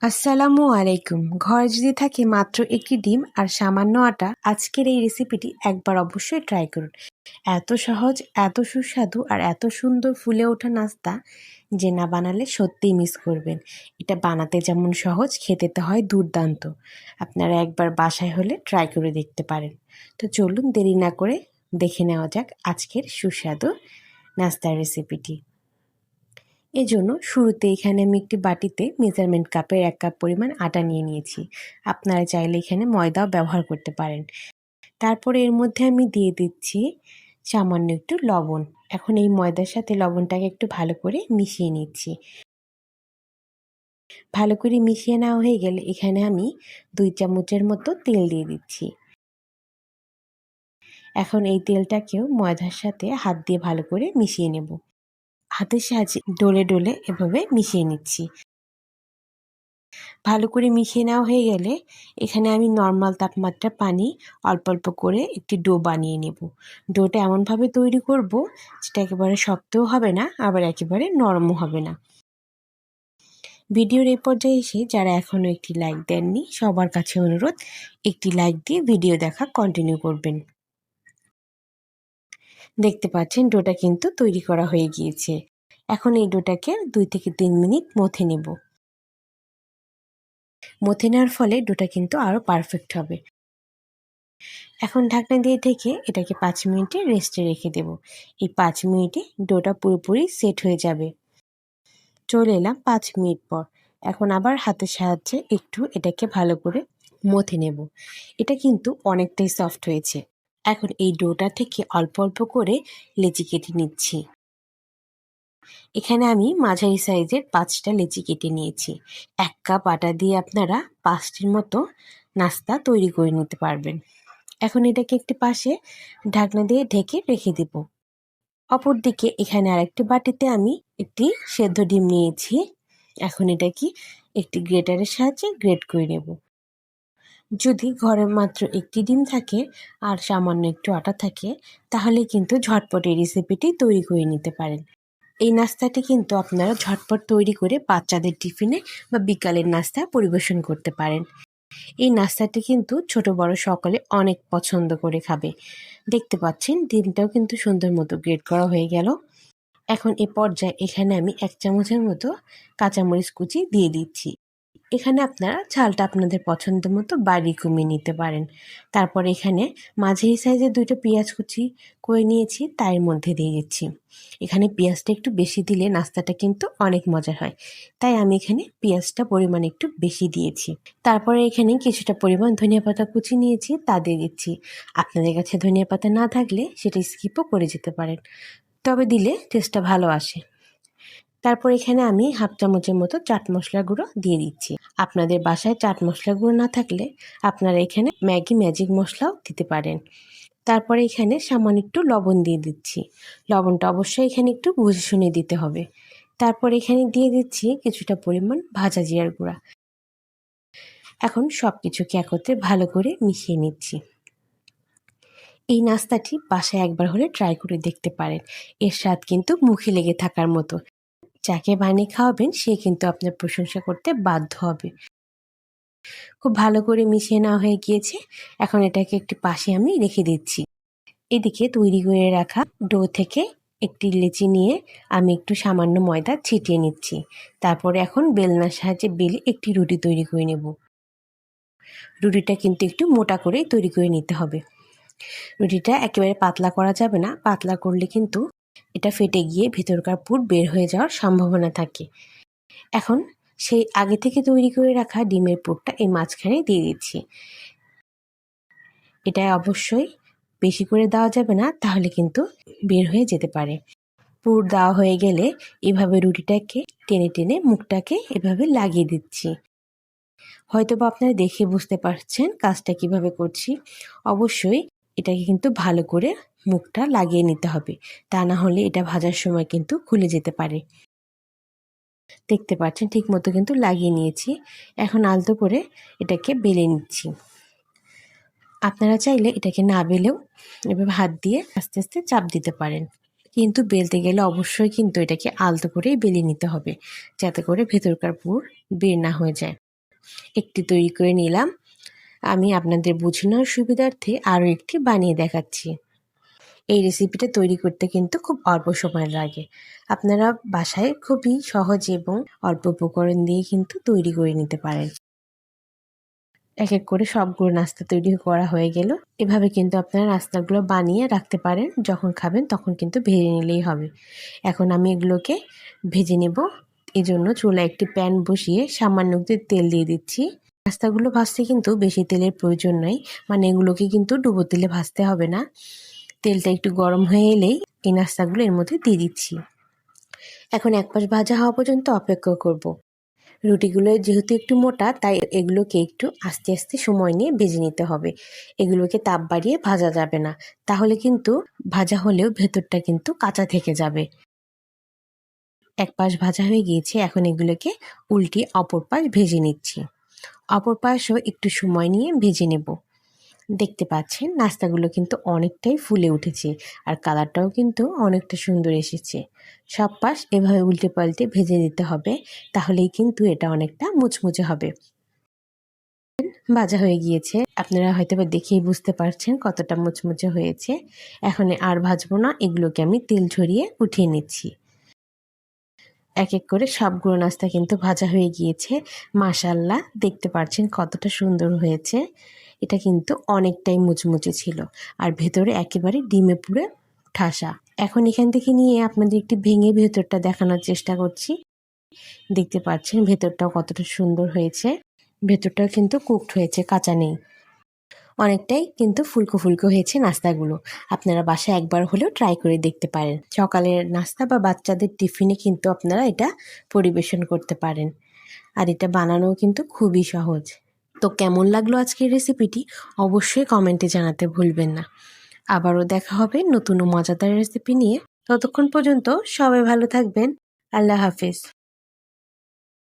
আসসালামু আলাইকুম। ঘরে যদি থাকে মাত্র একটি ডিম আর সামান্য আটা, আজকের এই রেসিপিটি একবার অবশ্যই ট্রাই করুন। এত সহজ, এত সুস্বাদু আর এত সুন্দর ফুলে ওঠা নাস্তা যে না বানালে সত্যিই মিস করবেন। এটা বানাতে যেমন সহজ, খেতে তো হয় দুর্দান্ত। আপনারা একবার বাসায় হলে ট্রাই করে দেখতে পারেন। তো চলুন দেরি না করে দেখে নেওয়া যাক আজকের সুস্বাদু নাস্তার রেসিপিটি। এজন্য শুরুতে এখানে আমি একটি বাটিতে মেজারমেন্ট কাপের 1 কাপ পরিমাণ আটা নিয়ে নিয়েছি। আপনারা চাইলে এখানে ময়দাও ব্যবহার করতে পারেন। তারপরে এর মধ্যে আমি দিয়ে দিচ্ছি সামান্য একটু লবণ। এখন এই ময়দার সাথে লবণটাকে একটু ভালো করে মিশিয়ে নিচ্ছি। ভালো করে মিশিয়ে নেওয়া হয়ে গেলে এখানে আমি 2 চামচের মতো তেল দিয়ে দিচ্ছি। এখন এই তেলটাকেও ময়দার সাথে হাত দিয়ে ভালো করে মিশিয়ে নেব। হাতের সাহায্যে ডলে ডলে এভাবে মিশিয়ে নিচ্ছি। ভালো করে মিশিয়ে নেওয়া হয়ে গেলে এখানে আমি নর্মাল তাপমাত্রার পানি অল্প অল্প করে একটি ডো বানিয়ে নেব। ডোটা এমনভাবে তৈরি করব যেটা একেবারে শক্তও হবে না, আবার একেবারে নরমও হবে না। ভিডিওর এই পর্যায়ে এসে যারা এখনও একটি লাইক দেননি, সবার কাছে অনুরোধ একটি লাইক দিয়ে ভিডিও দেখা কন্টিনিউ করবেন। দেখতে পাচ্ছেন ডোটা কিন্তু তৈরি করা হয়ে গিয়েছে। এখন এই ডোটাকে 2 থেকে 3 মিনিট মথে নেব। মথে নেওয়ার ফলে ডোটা কিন্তু আরও পারফেক্ট হবে। এখন ঢাকনা দিয়ে ঢেকে এটাকে 5 মিনিটে রেস্টে রেখে দেব। এই 5 মিনিটে ডোটা পুরোপুরি সেট হয়ে যাবে। চলে এলাম 5 মিনিট পর। এখন আবার হাতের সাহায্যে একটু এটাকে ভালো করে মথে নেব। এটা কিন্তু অনেকটাই সফট হয়েছে। এখন এই ডোটা থেকে অল্প অল্প করে লেচি কেটে নিচ্ছি। এখানে আমি মাঝারি সাইজের 5টা লেচি কেটে নিয়েছি। 1 কাপ আটা দিয়ে আপনারা 5টির মতো নাস্তা তৈরি করে নিতে পারবেন। এখন এটাকে একটি পাশে ঢাকনা দিয়ে ঢেকে রেখে দেব। অপরদিকে এখানে আরেকটি বাটিতে আমি একটি সেদ্ধ ডিম নিয়েছি। এখন এটাকে একটি গ্রেটারের সাহায্যে গ্রেট করে নেব। যদি ঘরে মাত্র একটি ডিম থাকে আর সামান্য একটু আটা থাকে, তাহলে কিন্তু ঝটপট এই রেসিপিটি তৈরি করে নিতে পারেন। এই নাস্তাটি কিন্তু আপনারা ঝটপট তৈরি করে বাচ্চাদের টিফিনে বা বিকালের নাস্তা পরিবেশন করতে পারেন। এই নাস্তাটি কিন্তু ছোট বড় সকলে অনেক পছন্দ করে খাবে। দেখতে পাচ্ছেন ডিমটাও কিন্তু সুন্দর মতো গ্রেট করা হয়ে গেল। এখন এ পর্যায়ে এখানে আমি 1 চামচের মতো কাঁচামরিচ কুচি দিয়ে দিচ্ছি। এখানে আপনারা ঝালটা আপনাদের পছন্দ মতো বাড়িয়ে কমিয়ে নিতে পারেন। তারপর এখানে মাঝারি সাইজের 2টা পেঁয়াজ কুচি করে নিয়েছি, তার মধ্যে দিয়ে দিচ্ছি। এখানে পেঁয়াজটা একটু বেশি দিলে নাস্তাটা কিন্তু অনেক মজার হয়, তাই আমি এখানে পেঁয়াজটা পরিমাণ একটু বেশি দিয়েছি। তারপরে এখানে কিছুটা পরিমাণ ধনিয়া পাতা কুচি নিয়েছি, তা দিয়ে দিচ্ছি। আপনাদের কাছে ধনিয়া পাতা না থাকলে সেটা স্কিপও করে যেতে পারেন, তবে দিলে টেস্টটা ভালো আসে। তারপর এখানে আমি 1/2 চামচের মতো চাট মশলা গুঁড়ো দিয়ে দিচ্ছি। আপনাদের বাসায় চাট মশলা গুঁড়ো না থাকলে আপনারা এখানে ম্যাগি ম্যাজিক মশলাও দিতে পারেন। তারপরে এখানে সামান্য একটু লবণ দিয়ে দিচ্ছি। লবণটা অবশ্যই এখানে একটু বুঝে শুনে দিতে হবে। তারপর এখানে দিয়ে দিচ্ছি কিছুটা পরিমাণ ভাজা জিরার গুঁড়া। এখন সব কিছুকে একত্রে ভালো করে মিশিয়ে নিচ্ছি। এই নাস্তাটি বাসায় একবার হলে ট্রাই করে দেখতে পারেন। এর স্বাদ কিন্তু মুখে লেগে থাকার মতো। যাকে বানিয়ে খাওয়াবেন সে কিন্তু আপনার প্রশংসা করতে বাধ্য হবে। খুব ভালো করে মিশিয়ে নেওয়া হয়ে গিয়েছে। এখন এটাকে একটি পাশে আমি রেখে দিচ্ছি। এদিকে তৈরি করে রাখা ডো থেকে একটি লেচি নিয়ে আমি একটু সামান্য ময়দা ছিটিয়ে নিচ্ছি। তারপরে এখন বেলনার সাহায্যে বেলে একটি রুটি তৈরি করে নেব। রুটিটা কিন্তু একটু মোটা করেই তৈরি করে নিতে হবে। রুটিটা একেবারে পাতলা করা যাবে না, পাতলা করলে কিন্তু এটা ফেটে গিয়ে ভেতরকার পুর বের হয়ে যাওয়ার সম্ভাবনা থাকে। এখন সেই আগে থেকে তৈরি করে রাখা ডিমের পুরটা এই মাঝখানে দিয়ে দিচ্ছি। এটা অবশ্যই বেশি করে দেওয়া যাবে না, তাহলে কিন্তু বের হয়ে যেতে পারে। পুর দেওয়া হয়ে গেলে এভাবে রুটিটাকে টেনে টেনে মুখটাকে এভাবে লাগিয়ে দিচ্ছি। হয়তোবা আপনারা দেখে বুঝতে পারছেন কাজটা কিভাবে করছি। অবশ্যই এটাকে কিন্তু ভালো করে মুখটা লাগিয়ে নিতে হবে, তা না হলে এটা ভাজার সময় কিন্তু খুলে যেতে পারে। দেখতে পাচ্ছেন ঠিক মতো কিন্তু লাগিয়ে নিয়েছি। এখন আলতো করে এটাকে বেলে নিচ্ছি। আপনারা চাইলে এটাকে না বেলেও এভাবে হাত দিয়ে আস্তে আস্তে চাপ দিতে পারেন, কিন্তু বেলতে গেলে অবশ্যই কিন্তু এটাকে আলতো করেই বেলে নিতে হবে, যাতে করে ভেতরকার পুর বের না হয়ে যায়। একটি তৈরি করে নিলাম। আমি আপনাদের বোঝানোর সুবিধার্থে আরও একটি বানিয়ে দেখাচ্ছি। এই রেসিপিটা তৈরি করতে কিন্তু খুব অল্প সময় লাগে। আপনারা বাসায় খুবই সহজ এবং অল্প উপকরণ দিয়ে কিন্তু তৈরি করে নিতে পারেন। এক এক করে সবগুলো নাস্তা তৈরি করা হয়ে গেল। এভাবে কিন্তু আপনারা নাস্তাগুলো বানিয়ে রাখতে পারেন, যখন খাবেন তখন কিন্তু ভেজে নিলেই হবে। এখন আমি এগুলোকে ভেজে নেব। এজন্য চুলায় একটি প্যান বসিয়ে সামান্য একটু তেল দিয়ে দিচ্ছি। নাস্তাগুলো ভাজতে কিন্তু বেশি তেলের প্রয়োজন নেই, মানে এগুলোকে কিন্তু ডুবো তেলে ভাজতে হবে না। তেলটা একটু গরম হয়ে এলেই এই নাস্তাগুলো এর মধ্যে দিয়ে দিচ্ছি। এখন এক পাশ ভাজা হওয়া পর্যন্ত অপেক্ষা করব। রুটিগুলো যেহেতু একটু মোটা, তাই এগুলোকে একটু আস্তে আস্তে সময় নিয়ে ভেজে নিতে হবে। এগুলোকে তাপ বাড়িয়ে ভাজা যাবে না, তাহলে কিন্তু ভাজা হলেও ভেতরটা কিন্তু কাঁচা থেকে যাবে। এক পাশ ভাজা হয়ে গিয়েছে, এখন এগুলোকে উল্টিয়ে অপর পাশ ভেজে নিচ্ছি। অপর পাশও একটু সময় নিয়ে ভেজে নেব। দেখতে পাচ্ছেন নাস্তাগুলো কিন্তু অনেকটাই ফুলে উঠেছে, আর কালারটাও কিন্তু অনেকটা সুন্দর এসেছে। সব পাশ এভাবে উল্টে পাল্টে ভেজে দিতে হবে, তাহলেই কিন্তু এটা অনেকটা মুচমুচে হবে। ভাজা হয়ে গিয়েছে, আপনারা হয়তো বা দেখেই বুঝতে পারছেন কতটা মুচমুচে হয়েছে। এখন আর ভাজবো না, এগুলোকে আমি তেল ঝরিয়ে উঠিয়ে নিচ্ছি। এক এক করে সবগুলো নাস্তা কিন্তু ভাজা হয়ে গিয়েছে। মাশাআল্লাহ, দেখতে পাচ্ছেন কতটা সুন্দর হয়েছে। এটা কিন্তু অনেকটাই মুচমুচে ছিল, আর ভেতরে একেবারে ডিমে পুরে ঠাসা। এখন এখান থেকে নিয়ে আপনাদের একটি ভেঙে ভেতরটা দেখানোর চেষ্টা করছি। দেখতে পাচ্ছেন ভেতরটাও কতটা সুন্দর হয়েছে। ভেতরটাও কিন্তু কুকড হয়েছে, কাঁচা নেই। অনেকটাই কিন্তু ফুলকো ফুলকো হয়েছে নাস্তাগুলো। আপনারা বাসায় একবার হলেও ট্রাই করে দেখতে পারেন। সকালের নাস্তা বা বাচ্চাদের টিফিনে কিন্তু আপনারা এটা পরিবেশন করতে পারেন। আর এটা বানানোও কিন্তু খুবই সহজ। তো কেমন লাগলো আজকের রেসিপিটি অবশ্যই কমেন্টে জানাতে ভুলবেন না। আবারও দেখা হবে নতুন ও মজাদার রেসিপি নিয়ে। ততক্ষণ পর্যন্ত সবাই ভালো থাকবেন। আল্লাহ হাফেজ।